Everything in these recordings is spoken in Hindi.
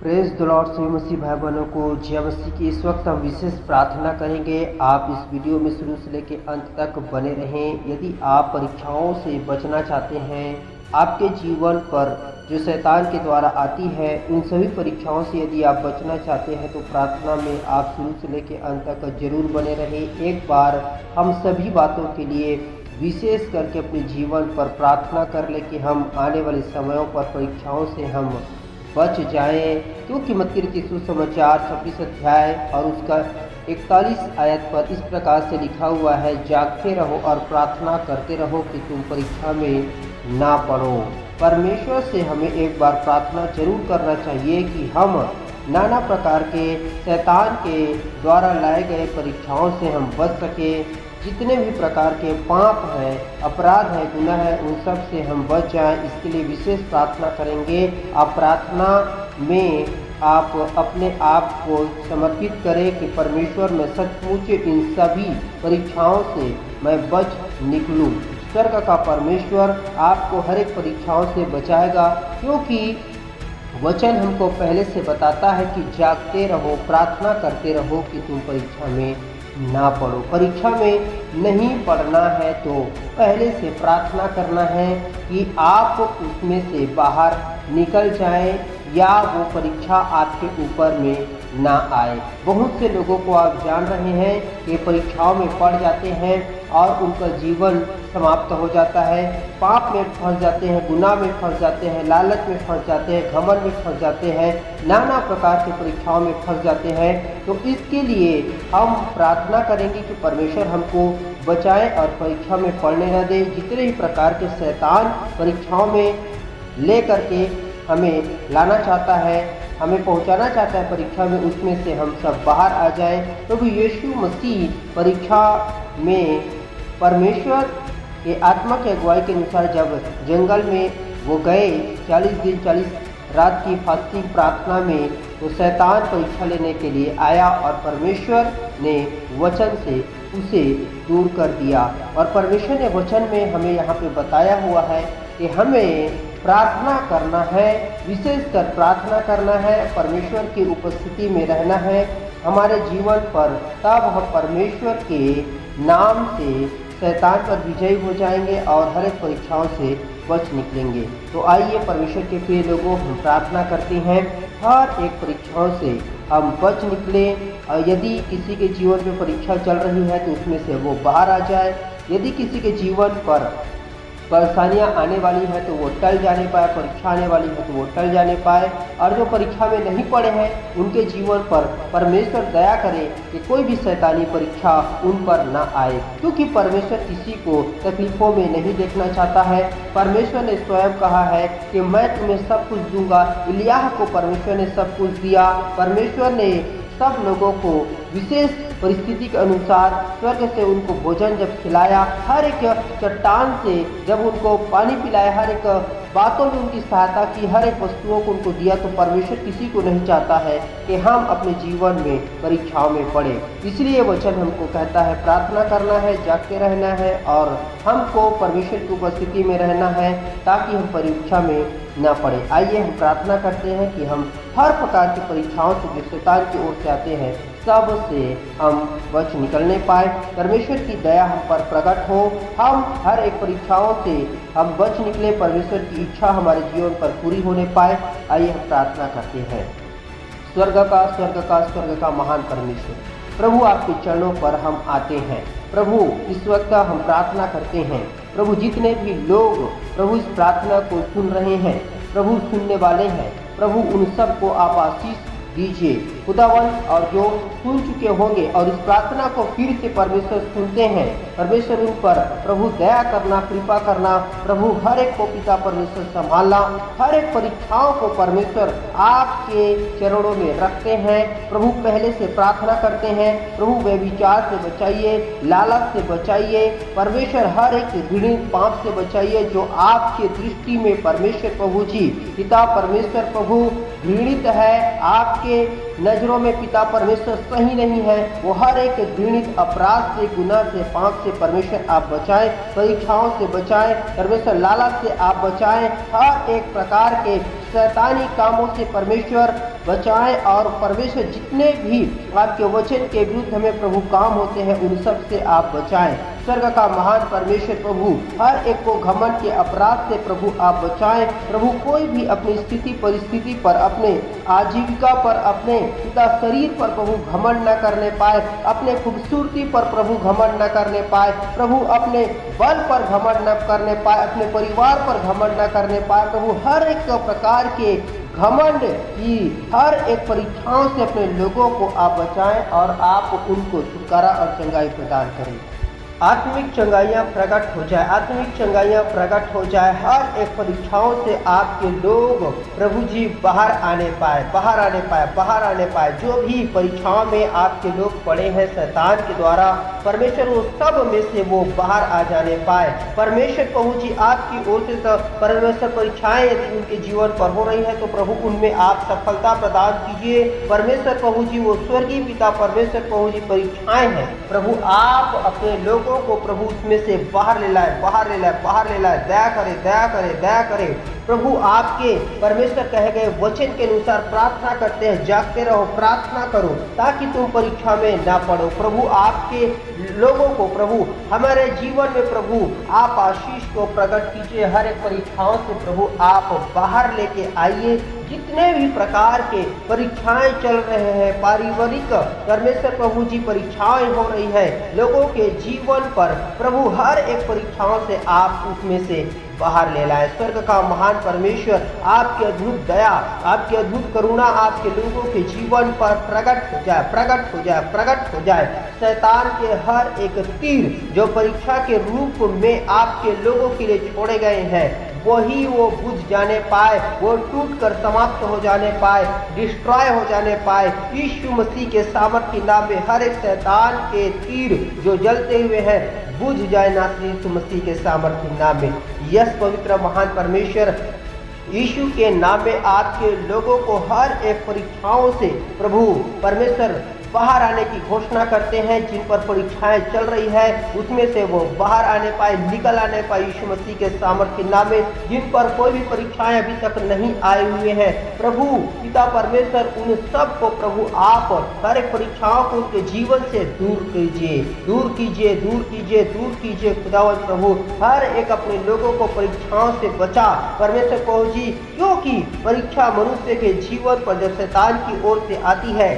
Praise the Lord. सभी मसीह भाई बहनों को जय मसीह की। इस वक्त हम विशेष प्रार्थना करेंगे। आप इस वीडियो में शुरू से लेकर अंत तक बने रहें। यदि आप परीक्षाओं से बचना चाहते हैं, आपके जीवन पर जो शैतान के द्वारा आती है उन सभी परीक्षाओं से यदि आप बचना चाहते हैं, तो प्रार्थना में आप शुरू से लेकर अंत तक जरूर बने रहें। एक बार हम सभी बातों के लिए विशेष करके अपने जीवन पर प्रार्थना कर ले कि हम आने वाले समयों पर परीक्षाओं से हम बच जाएं। क्योंकि मत्ती रचित सुसमाचार 26 अध्याय और उसका 41 आयत पर इस प्रकार से लिखा हुआ है, जागते रहो और प्रार्थना करते रहो कि तुम परीक्षा में ना पड़ो। परमेश्वर से हमें एक बार प्रार्थना जरूर करना चाहिए कि हम नाना प्रकार के शैतान के द्वारा लाए गए परीक्षाओं से हम बच सके। जितने भी प्रकार के पाप हैं, अपराध है, गुनाह है, उन सब से हम बच जाएं। इसके लिए विशेष प्रार्थना करेंगे। आप प्रार्थना में आप अपने आप को समर्पित करें कि परमेश्वर में सचमुच इन सभी परीक्षाओं से मैं बच निकलूं। स्वर्ग का परमेश्वर आपको हर एक परीक्षाओं से बचाएगा, क्योंकि वचन हमको पहले से बताता है कि जागते रहो, प्रार्थना करते रहो कि तुम परीक्षा में ना पढ़ो। परीक्षा में नहीं पढ़ना है तो पहले से प्रार्थना करना है कि आप उसमें से बाहर निकल जाएं या वो परीक्षा आपके ऊपर में ना आए। बहुत से लोगों को आप जान रहे हैं कि परीक्षाओं में पड़ जाते हैं और उनका जीवन समाप्त हो जाता है। पाप में फंस जाते हैं, गुनाह में फंस जाते हैं, लालच में फंस जाते हैं, घमंड में फंस जाते हैं, नाना प्रकार की परीक्षाओं में फंस जाते हैं। तो इसके लिए हम प्रार्थना करेंगे कि परमेश्वर हमको बचाए और परीक्षा में पढ़ने न दे। जितने भी प्रकार के शैतान परीक्षाओं में ले करके हमें लाना चाहता है, हमें पहुंचाना चाहता है परीक्षा में, उसमें से हम सब बाहर आ जाएं। प्रभु यीशु मसीह परीक्षा में परमेश्वर के आत्मा की अगुवाई के अनुसार जब जंगल में वो गए 40 दिन 40 रात की फास्टिंग प्रार्थना में, तो शैतान परीक्षा लेने के लिए आया और परमेश्वर ने वचन से उसे दूर कर दिया। और परमेश्वर ने वचन में हमें यहाँ पे बताया हुआ है कि हमें प्रार्थना करना है, विशेषकर प्रार्थना करना है, परमेश्वर की उपस्थिति में रहना है हमारे जीवन पर। तब हम परमेश्वर के नाम से शैतान पर विजयी हो जाएंगे और हर एक परीक्षाओं से बच निकलेंगे। तो आइए परमेश्वर के प्रिय लोगों, हम प्रार्थना करते हैं हर एक परीक्षाओं से हम बच निकलें। और यदि किसी के जीवन में परीक्षा चल रही है तो उसमें से वो बाहर आ जाए। यदि किसी के जीवन पर परेशानियां आने वाली है तो वो टल जाने पाए, परीक्षा आने वाली है तो वो टल जाने पाए। और जो परीक्षा में नहीं पढ़े हैं उनके जीवन पर परमेश्वर दया करे कि कोई भी शैतानी परीक्षा उन पर ना आए, क्योंकि परमेश्वर किसी को तकलीफों में नहीं देखना चाहता है। परमेश्वर ने स्वयं कहा है कि मैं तुम्हें सब कुछ दूंगा। इलियाह को परमेश्वर ने सब कुछ दिया। परमेश्वर ने सब लोगों को विशेष परिस्थिति के अनुसार स्वर्ग से उनको भोजन जब खिलाया, हर एक चट्टान से जब उनको पानी पिलाया, हर एक बातों में उनकी सहायता की, हर एक वस्तुओं को उनको दिया, तो परमेश्वर किसी को नहीं चाहता है कि हम अपने जीवन में परीक्षाओं में पड़े। इसलिए वचन हमको कहता है प्रार्थना करना है, जागते रहना है और हमको परमेश्वर की उपस्थिति में रहना है ताकि हम परीक्षा में न पड़े। आइए हम प्रार्थना करते हैं कि हम हर प्रकार की परीक्षाओं से जो शैतान की ओर से आते हैं सब से हम बच निकलने पाए। परमेश्वर की दया हम पर प्रकट हो, हम हर एक परीक्षाओं से हम बच निकले, परमेश्वर की इच्छा हमारे जीवन पर पूरी होने पाए। आइए हम प्रार्थना करते हैं। स्वर्ग का महान परमेश्वर, प्रभु आपके चरणों पर हम आते हैं। प्रभु इस वक्त हम प्रार्थना करते हैं। प्रभु जितने भी लोग प्रभु इस प्रार्थना को सुन रहे हैं, प्रभु सुनने वाले हैं, प्रभु उन सब को आप आशीष दीजिए खुदावन। और जो सुन चुके होंगे और इस प्रार्थना को फिर से परमेश्वर सुनते हैं, परमेश्वर उन पर प्रभु दया करना, कृपा करना। प्रभु हर एक को पिता परमेश्वर संभालना, हर एक परीक्षाओं को परमेश्वर आपके चरणों में रखते हैं। प्रभु पहले से प्रार्थना करते हैं, प्रभु व्यभिचार से बचाइए, लालच से बचाइए, परमेश्वर हर एक घृणित पाप से बचाइए जो आपके दृष्टि में परमेश्वर प्रभु जी पिता परमेश्वर प्रभु घृणित है। आप आपके नज़रों में पिता परमेश्वर सही नहीं है, वो हर एक घृणित अपराध से, गुनाह से, पाप से परमेश्वर आप बचाएं, परीक्षाओं से बचाएं, परमेश्वर लालच से आप बचाएं, हर एक प्रकार के शैतानी कामों से परमेश्वर बचाएं, और परमेश्वर जितने भी आपके वचन के विरुद्ध हमें प्रभु काम होते हैं उन सब से आप बचाएं। स्वर्ग का महान परमेश्वर प्रभु हर एक को घमंड के अपराध से प्रभु आप बचाएं। प्रभु कोई भी अपनी स्थिति परिस्थिति पर, अपने आजीविका पर, अपने पिता शरीर पर प्रभु घमंड न करने पाए, अपने खूबसूरती पर प्रभु घमंड न करने पाए, प्रभु अपने बल पर घमंड न करने पाए, अपने परिवार पर घमंड न करने पाए। प्रभु हर एक प्रकार के घमंड की हर एक परीक्षाओं से अपने लोगों को आप बचाएं और आप उनको छुटकारा और चंगाई प्रदान करें। आत्मिक चंगाइयाँ प्रकट हो जाए, आत्मिक चंगाइयाँ प्रकट हो जाए। हर एक परीक्षाओं से आपके लोग प्रभु जी बाहर आने पाए, बाहर आने पाए, बाहर आने पाए। जो भी परीक्षाओं में आपके लोग पड़े हैं शैतान के द्वारा, परमेश्वर वो सब में से वो बाहर आ जाने पाए। परमेश्वर प्रभु जी आपकी ओर से परमेश्वर परीक्षाएं यदि उनके जीवन पर हो रही है तो प्रभु उनमें आप सफलता प्रदान कीजिए। परमेश्वर प्रभु जी वो स्वर्गीय पिता परमेश्वर प्रभु जी परीक्षाएं हैं, प्रभु आप अपने लोगों को प्रभु उसमें से बाहर ले लाए, बाहर ले लाए, बाहर ले लाए। दया करे, दया करे, दया करे। प्रभु आपके परमेश्वर कहे गए वचन के अनुसार प्रार्थना करते हैं, जागते रहो, प्रार्थना करो ताकि तुम परीक्षा में ना पड़ो। प्रभु आपके लोगों को प्रभु हमारे जीवन में प्रभु आप आशीष को प्रकट कीजिए। हर एक परीक्षाओं से प्रभु आप बाहर लेके आइए। जितने भी प्रकार के परीक्षाएं चल रहे हैं, पारिवारिक परमेश्वर प्रभु जी परीक्षाएं हो रही है लोगों के जीवन पर, प्रभु हर एक परीक्षाओं से आप उसमें से बाहर ले लाए। स्वर्ग का महान परमेश्वर आपकी अद्भुत दया, आपकी अद्भुत करुणा आपके लोगों के जीवन पर प्रकट हो जाए, प्रकट हो जाए, प्रकट हो जाए। शैतान के हर एक तीर जो परीक्षा के रूप में आपके लोगों के लिए छोड़े गए हैं वही वो बुझ जाने पाए, वो टूट कर समाप्त हो जाने पाए, डिस्ट्रॉय हो जाने पाए। यीशु मसीह के सामर्थ्य के नाम में हर एक शैतान के तीर जो जलते हुए हैं बुझ जाए नासरी यीशु मसीह के सामर्थ्य के नाम में। यस पवित्र महान परमेश्वर यीशु के नाम में आपके लोगों को हर एक परीक्षाओं से प्रभु परमेश्वर बाहर आने की घोषणा करते हैं। जिन पर परीक्षाएं चल रही है उसमें से वो बाहर आने पाए, निकल आने पाए यीशु मसीह के सामर्थ्य के नाम में। जिन पर कोई भी परीक्षाएं अभी तक नहीं आए हुए हैं प्रभु पिता परमेश्वर उन सब को प्रभु आप हर एक परीक्षाओं को उनके जीवन से दूर कीजिए, दूर कीजिए, दूर कीजिए, दूर कीजिए। खुदावंद प्रभु हर एक अपने लोगों को परीक्षाओं से बचा परमेश्वर प्रभु जी, क्योंकि परीक्षा मनुष्य के जीवन पर जब शैतान की ओर से आती है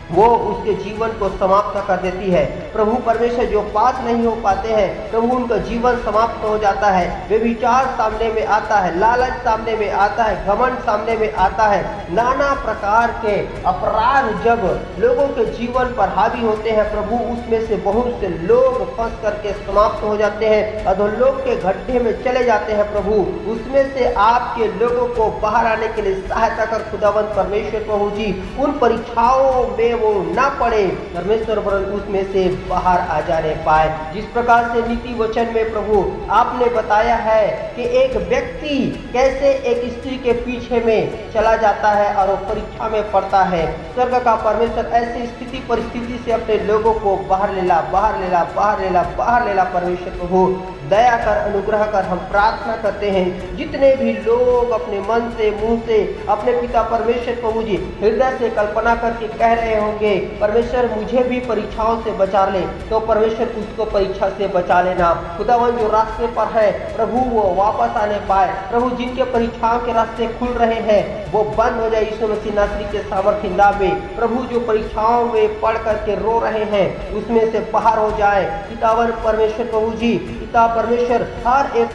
वो उसके जीवन को समाप्त कर देती है। प्रभु परमेश्वर जो पास नहीं हो पाते हैं प्रभु उनका जीवन समाप्त हो जाता है। वे विचार सामने में आता है, लालच सामने में आता है, घमंड सामने में आता है। नाना प्रकार के अपराध जब लोगों के जीवन पर हावी होते हैं प्रभु उसमें से बहुत से लोग फंस करके समाप्त हो जाते हैं, अधोलोक के गड्ढे में चले जाते हैं। प्रभु उसमें से आपके लोगों को बाहर आने के लिए सहायता कर खुदावंत परमेश्वर प्रभु जी उन परीक्षाओं में वो ना पड़े परमेश्वर उसमें से बाहर आ जाने पाए। जिस प्रकार से नीति वचन में प्रभु आपने बताया है कि एक व्यक्ति कैसे एक स्त्री के पीछे में चला जाता है और वो परीक्षा में पड़ता है। स्वर्ग का परमेश्वर ऐसी स्थिति परिस्थिति से अपने लोगों को बाहर ले ला, बाहर ले ला, बाहर ले ला, बाहर ले ला। परमेश्वर प्रभु दया कर, अनुग्रह कर, हम प्रार्थना करते हैं जितने भी लोग अपने मन से, मुंह से अपने पिता परमेश्वर प्रभु जी हृदय से कल्पना करके कह रहे होंगे परमेश्वर मुझे भी परीक्षाओं से बचा ले, तो परमेश्वर उसको परीक्षा से बचा लेना। खुदावन जो रास्ते पर है प्रभु वो वापस आने पाए। प्रभु जिनके परीक्षाओं के रास्ते खुल रहे हैं वो बंद हो जाए यीशु मसीह नासरी के सामर्थ्य नाम में। प्रभु जो परीक्षाओं में पढ़ करके रो रहे हैं उसमें से बाहर हो जाए। पितावन परमेश्वर प्रभु जी, पिता परमेश्वर हर एक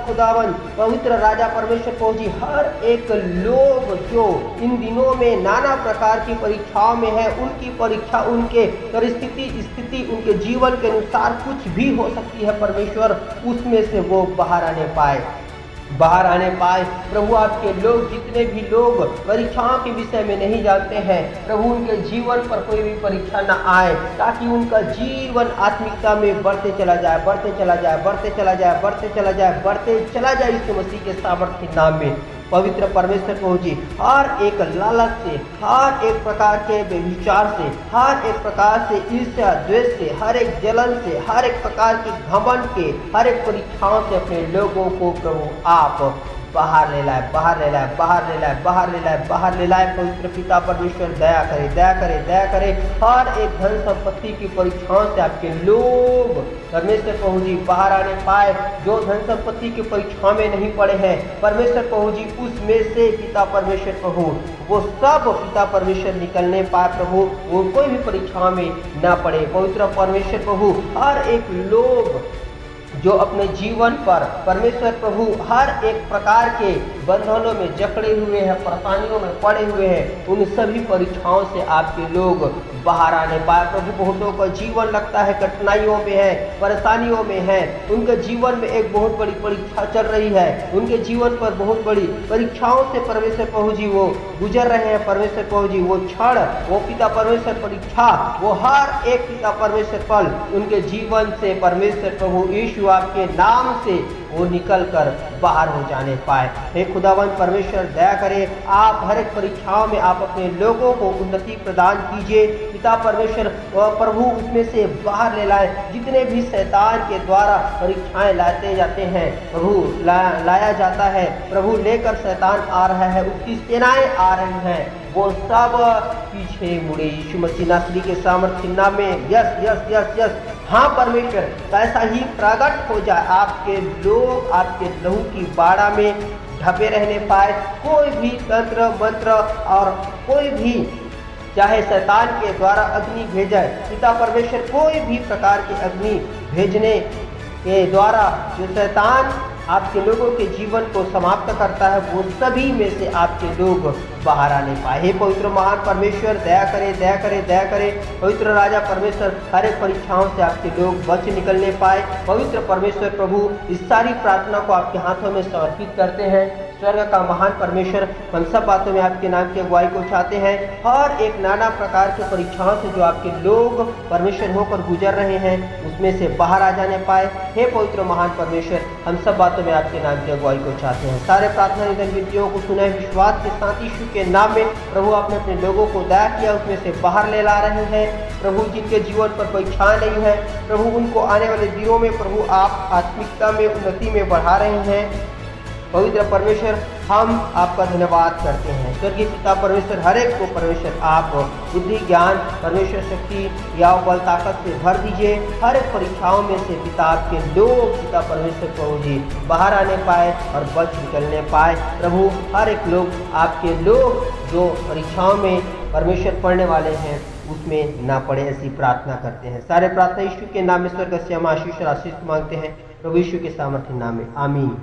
खुदावन पवित्र राजा परमेश्वर प्रभु जी हर एक लोग जो इन दिनों में नाना प्रकार की परीक्षाओं में है उनकी परीक्षा उनके परिस्थिति स्थिति उनके जीवन के अनुसार कुछ भी हो सकती है परमेश्वर उसमें से वो बाहर आने पाए, बाहर आने पाए। प्रभु आपके लोग जितने भी लोग परीक्षाओं के विषय में नहीं जानते हैं प्रभु उनके जीवन पर कोई भी परीक्षा न आए ताकि उनका जीवन आत्मिकता में बढ़ते चला जाए, बढ़ते चला जाए, बढ़ते चला जाए, बढ़ते चला जाए, बढ़ते चला जाए यीशु मसीह के सामर्थ्य नाम में। पवित्र परमेश्वर प्रभु जी हर एक लालच से, हर एक प्रकार के व्यभिचार से, हर एक प्रकार से ईर्ष्या द्वेष से, हर एक जलन से, हर एक प्रकार के घमंड के, हर एक परीक्षाओं से अपने लोगों को प्रभु आप बाहर ले लाए, बाहर ले लाए, बाहर ले लाए, बाहर ले लाए, बाहर ले लाए। पवित्र पिता परमेश्वर दया करे, दया करे, दया करे। हर एक धन संपत्ति की परीक्षाओं से आपके लोग परमेश्वर प्रभु जी बाहर आने पाए। जो धन संपत्ति की परीक्षा में नहीं पड़े हैं परमेश्वर प्रभु जी, उसमें से पिता परमेश्वर प्रभु वो सब पिता परमेश्वर निकलने पाए प्रभु, वो कोई भी परीक्षा में ना पड़े। पवित्र परमेश्वर प्रभु हर एक लोग जो अपने जीवन पर परमेश्वर प्रभु हर एक प्रकार के बंधनों में जकड़े हुए हैं, परेशानियों में पड़े हुए हैं, उन सभी परीक्षाओं से आपके लोग बाहर आने पाए प्रभु। बहुतों का जीवन लगता है कठिनाइयों में है, परेशानियों में है, उनके जीवन में एक बहुत बड़ी परीक्षा चल रही है, उनके जीवन पर बहुत बड़ी परीक्षाओं से परमेश्वर प्रभु जी वो गुजर रहे हैं। परमेश्वर प्रभु जी वो क्षण, वो पिता परमेश्वर परीक्षा, वो हर एक पिता परमेश्वर पल उनके जीवन से परमेश्वर प्रभु यीशु आपके नाम से वो निकल कर बाहर हो जाने पाए। हे खुदावन परमेश्वर दया करे, आप हर एक परीक्षाओं में आप अपने लोगों को उन्नति प्रदान कीजिए पिता परमेश्वर प्रभु, उसमें से बाहर ले लाए। जितने भी शैतान के द्वारा परीक्षाएं लाते जाते हैं प्रभु, लाया जाता है प्रभु, लेकर शैतान आ रहा है, उसकी सेनाएं आ रही हैं, वो सब पीछे मुड़े यीशु मसीह नासरी के सामर्थ्य नाम में। यस यस यस यस, हाँ परमेश्वर ऐसा ही प्रकट हो जाए, आपके लोग आपके लहू की बाड़ा में ढपे रहने पाए। कोई भी तंत्र मंत्र और कोई भी चाहे शैतान के द्वारा अग्नि भेजा पिता परमेश्वर, कोई भी प्रकार की अग्नि भेजने के द्वारा जो शैतान आपके लोगों के जीवन को समाप्त करता है, वो सभी में से आपके लोग बाहर आने पाए। हे पवित्र महान परमेश्वर दया करे, दया करे, दया करे। पवित्र राजा परमेश्वर हर एक परीक्षाओं से आपके लोग बच निकलने पाए। पवित्र परमेश्वर प्रभु, इस सारी प्रार्थना को आपके हाथों में समर्पित करते हैं। स्वर्ग का महान परमेश्वर, हम सब बातों में आपके नाम की अगुवाई को चाहते हैं। हर एक नाना प्रकार की परीक्षाओं से जो आपके लोग परमेश्वर होकर गुजर रहे हैं, उसमें से बाहर आ जाने पाए। हे पवित्र महान परमेश्वर, हम सब बातों में आपके नाम की अगुवाई को चाहते हैं। सारे प्रार्थना निधन विनतियों को सुने विश्वास के साथ यीशु के नाम में प्रभु, आपने अपने लोगों को दया किया, उसमें से बाहर ले ला रहे हैं प्रभु। जिनके जीवन पर परीक्षाएं नहीं है प्रभु, उनको आने वाले दिनों में प्रभु आप आत्मिकता में उन्नति में बढ़ा रहे हैं। पवित्र परमेश्वर, हम आपका धन्यवाद करते हैं। स्वर्गीय पिता परमेश्वर, हर एक को परमेश्वर आप बुद्धि ज्ञान परमेश्वर शक्ति या बल ताकत से भर दीजिए। हर एक परीक्षाओं में से पिता आपके लोग पिता परमेश्वर प्रभु जी बाहर आने पाए और बच निकलने पाए प्रभु। हर एक लोग आपके लोग जो परीक्षाओं में परमेश्वर पढ़ने वाले हैं उसमें ना पड़े, ऐसी प्रार्थना करते हैं। सारे प्रार्थना यीशु के नाम में स्वर्ग से हम आशीष और आशीष मांगते हैं प्रभु यीशु के सामर्थ्य नाम में, आमीन।